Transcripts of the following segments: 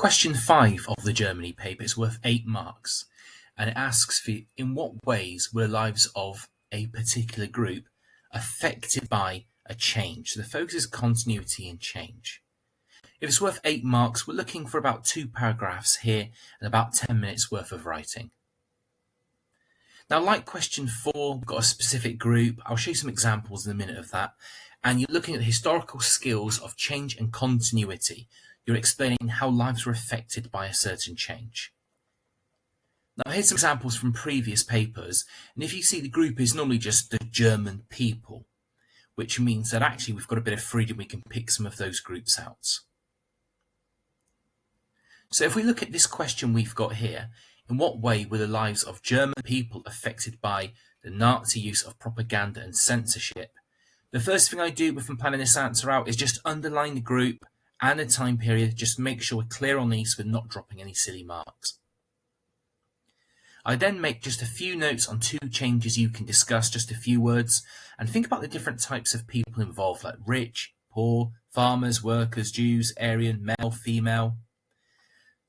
Question 5 of the Germany paper is worth 8 marks, and it asks for in what ways were the lives of a particular group affected by a change. So the focus is continuity and change. If it's worth 8 marks, we're looking for about 2 paragraphs here and about 10 minutes worth of writing. Now, like question 4, we've got a specific group. I'll show you some examples in a minute of that. And you're looking at the historical skills of change and continuity. You're explaining how lives were affected by a certain change. Now, here's some examples from previous papers. And if you see, the group is normally just the German people, which means that actually we've got a bit of freedom. We can pick some of those groups out. So if we look at this question we've got here, in what way were the lives of German people affected by the Nazi use of propaganda and censorship? The first thing I do before planning this answer out is just underline the group and the time period, just make sure we're clear on these so we're not dropping any silly marks. I then make just a few notes on 2 changes you can discuss, just a few words, and think about the different types of people involved, like rich, poor, farmers, workers, Jews, Aryan, male, female.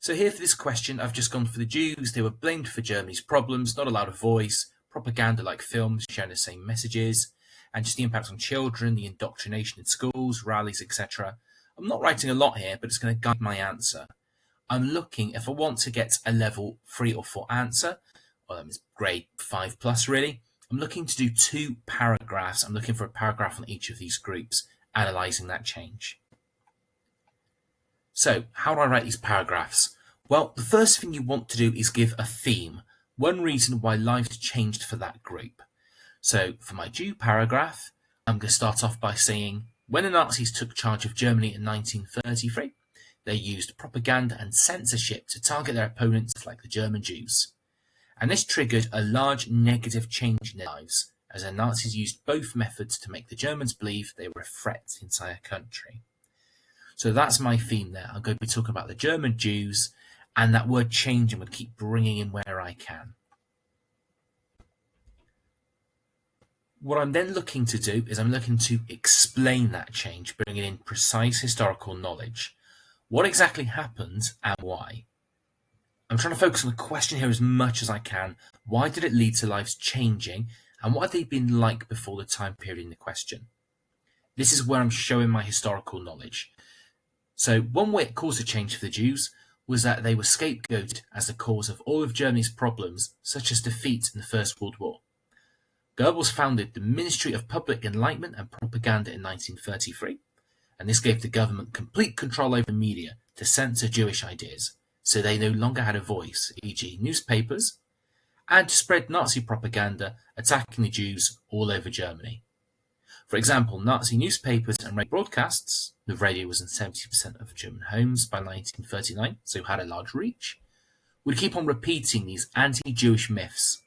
So here for this question, I've just gone for the Jews. They were blamed for Germany's problems, not allowed a voice, propaganda like films sharing the same messages, and just the impact on children, the indoctrination in schools, rallies, etc. I'm not writing a lot here, but it's going to guide my answer. I'm looking, if I want to get a level 3 or 4 answer, well, that means grade 5 plus really, I'm looking to do 2 paragraphs. I'm looking for a paragraph on each of these groups, analysing that change. So, how do I write these paragraphs? Well, the first thing you want to do is give a theme, one reason why lives changed for that group. So, for my Jew paragraph, I'm going to start off by saying, when the Nazis took charge of Germany in 1933, they used propaganda and censorship to target their opponents like the German Jews. And this triggered a large negative change in their lives, as the Nazis used both methods to make the Germans believe they were a threat to the entire country. So that's my theme there. I'm going to be talking about the German Jews, and that word change I'm going to keep bringing in where I can. What I'm then looking to do is I'm looking to explain that change, bringing in precise historical knowledge. What exactly happened and why? I'm trying to focus on the question here as much as I can. Why did it lead to lives changing, and what had they been like before the time period in the question? This is where I'm showing my historical knowledge. So one way it caused a change for the Jews was that they were scapegoated as the cause of all of Germany's problems, such as defeat in the First World War. Goebbels founded the Ministry of Public Enlightenment and Propaganda in 1933, and this gave the government complete control over media to censor Jewish ideas, so they no longer had a voice, e.g. newspapers, and to spread Nazi propaganda attacking the Jews all over Germany. For example, Nazi newspapers and radio broadcasts, the radio was in 70% of German homes by 1939, so had a large reach, would keep on repeating these anti-Jewish myths.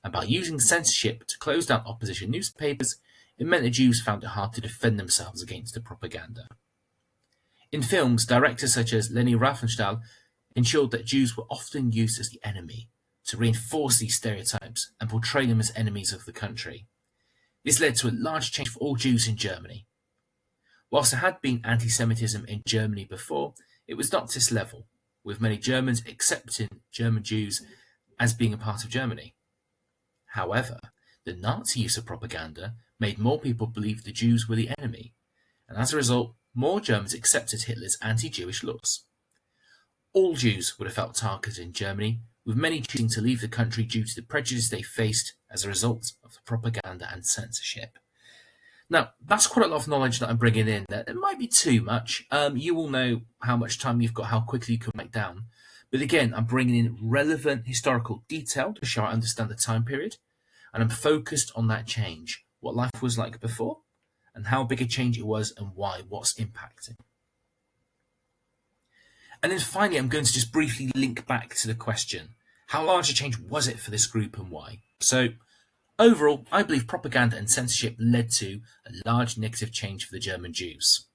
And by using censorship to close down opposition newspapers, it meant the Jews found it hard to defend themselves against the propaganda. In films, directors such as Leni Riefenstahl ensured that Jews were often used as the enemy to reinforce these stereotypes and portray them as enemies of the country. This led to a large change for all Jews in Germany. Whilst there had been anti-Semitism in Germany before, it was not to this level, with many Germans accepting German Jews as being a part of Germany. However, the Nazi use of propaganda made more people believe the Jews were the enemy, and as a result, more Germans accepted Hitler's anti-Jewish laws. All Jews would have felt targeted in Germany, with many choosing to leave the country due to the prejudice they faced as a result of the propaganda and censorship. Now, that's quite a lot of knowledge that I'm bringing in there. It might be too much. You will know how much time you've got, how quickly you can write down. But again, I'm bringing in relevant historical detail to show I understand the time period, and I'm focused on that change, what life was like before, and how big a change it was and why, what's impacting. And then finally, I'm going to just briefly link back to the question. How large a change was it for this group and why? So, overall, I believe propaganda and censorship led to a large negative change for the German Jews.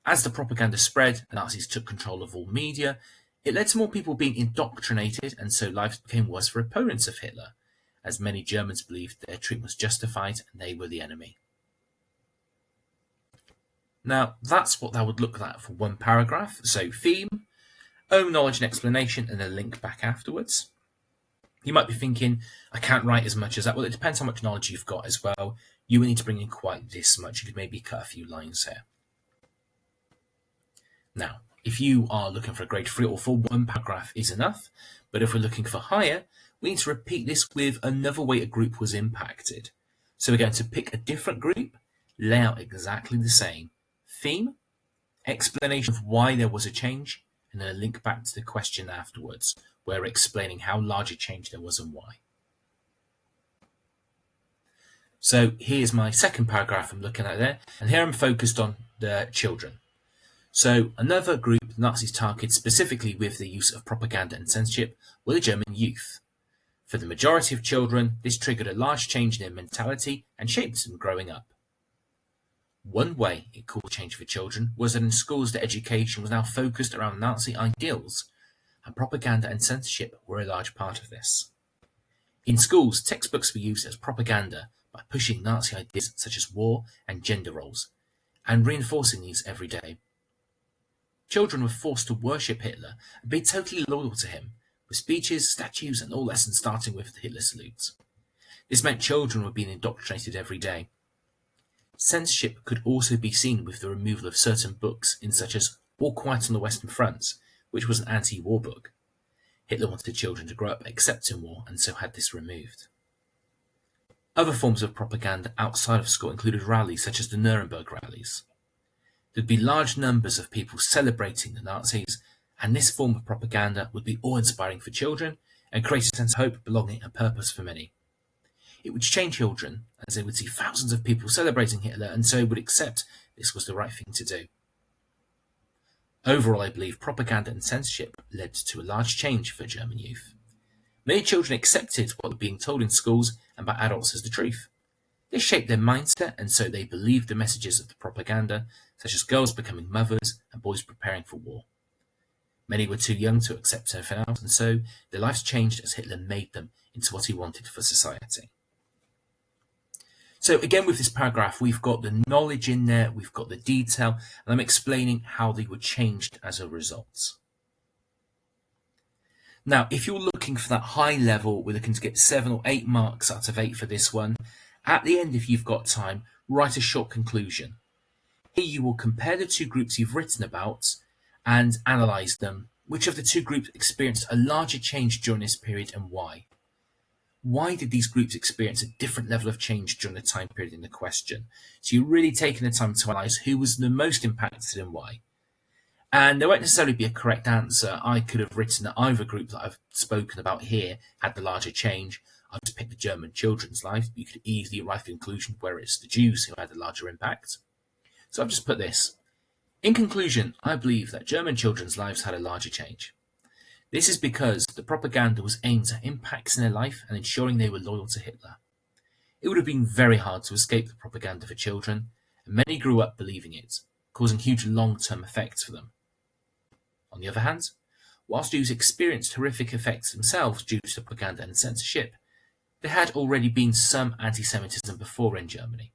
As the propaganda spread, the Nazis took control of all media. It led to more people being indoctrinated, and so lives became worse for opponents of Hitler, as many Germans believed their treatment was justified and they were the enemy. Now, that's what that would look like for one paragraph. So, theme, Own knowledge and explanation, and a link back afterwards. You might be thinking, I can't write as much as that. Well, it depends how much knowledge you've got as well. You will need to bring in quite this much. You could maybe cut a few lines here. Now, if you are looking for a grade 3 or 4, one paragraph is enough. But if we're looking for higher, we need to repeat this with another way a group was impacted. So we're going to pick a different group, lay out exactly the same theme, explanation of why there was a change, and then a link back to the question afterwards, where we're explaining how large a change there was and why. So here's my second paragraph I'm looking at there, and here I'm focused on the children. So another group the Nazis targeted specifically with the use of propaganda and censorship were the German youth. For the majority of children, this triggered a large change in their mentality and shaped them growing up. One way it caused change for children was that in schools their education was now focused around Nazi ideals, and propaganda and censorship were a large part of this. In schools, textbooks were used as propaganda by pushing Nazi ideas such as war and gender roles, and reinforcing these every day. Children were forced to worship Hitler and be totally loyal to him, with speeches, statues, and all lessons starting with the Hitler salutes. This meant children were being indoctrinated every day. Censorship could also be seen with the removal of certain books in such as All Quiet on the Western Front, which was an anti-war book. Hitler wanted children to grow up accepting war and so had this removed. Other forms of propaganda outside of school included rallies such as the Nuremberg rallies. There'd be large numbers of people celebrating the Nazis, and this form of propaganda would be awe-inspiring for children and create a sense of hope, belonging and purpose for many. It would change children, as they would see thousands of people celebrating Hitler and so would accept this was the right thing to do. Overall, I believe propaganda and censorship led to a large change for German youth. Many children accepted what was being told in schools and by adults as the truth. This shaped their mindset, and so they believed the messages of the propaganda, such as girls becoming mothers and boys preparing for war. Many were too young to accept anything else, and so their lives changed as Hitler made them into what he wanted for society. So again, with this paragraph, we've got the knowledge in there, we've got the detail, and I'm explaining how they were changed as a result. Now, if you're looking for that high level, we're looking to get 7 or 8 marks out of 8 for this one. At the end, if you've got time, write a short conclusion. Here you will compare the two groups you've written about and analyse them. Which of the two groups experienced a larger change during this period and why? Why did these groups experience a different level of change during the time period in the question? So you're really taking the time to analyse who was the most impacted and why. And there won't necessarily be a correct answer. I could have written that either group that I've spoken about here had the larger change. I've just picked the German children's life. You could easily arrive at the conclusion where it's the Jews who had the larger impact. So I've just put this. In conclusion, I believe that German children's lives had a larger change. This is because the propaganda was aimed at impacts in their life and ensuring they were loyal to Hitler. It would have been very hard to escape the propaganda for children, and many grew up believing it, causing huge long-term effects for them. On the other hand, whilst Jews experienced horrific effects themselves due to propaganda and censorship, there had already been some anti-Semitism before in Germany.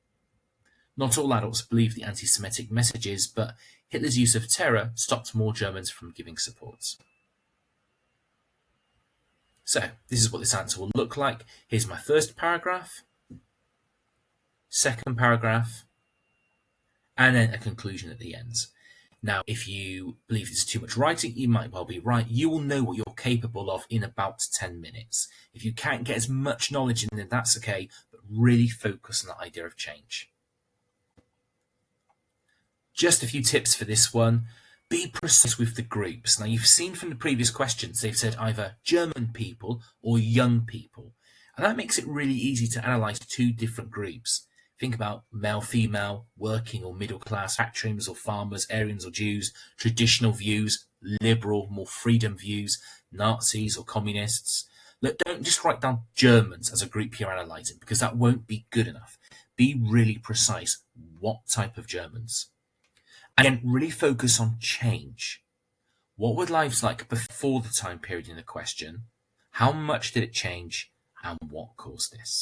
Not all adults believed the anti-Semitic messages, but Hitler's use of terror stopped more Germans from giving support. So, this is what this answer will look like. Here's my first paragraph, second paragraph, and then a conclusion at the end. Now, if you believe this is too much writing, you might well be right. You will know what you're capable of in about 10 minutes. If you can't get as much knowledge in, then that's okay, but really focus on the idea of change. Just a few tips for this one. Be precise with the groups. Now, you've seen from the previous questions, they've said either German people or young people. And that makes it really easy to analyse two different groups. Think about male, female, working or middle class, factories or farmers, Aryans or Jews, traditional views, liberal, more freedom views, Nazis or communists. Look, don't just write down Germans as a group you're analysing, because that won't be good enough. Be really precise. What type of Germans? Again, really focus on change. What were lives like before the time period in the question? How much did it change? And what caused this?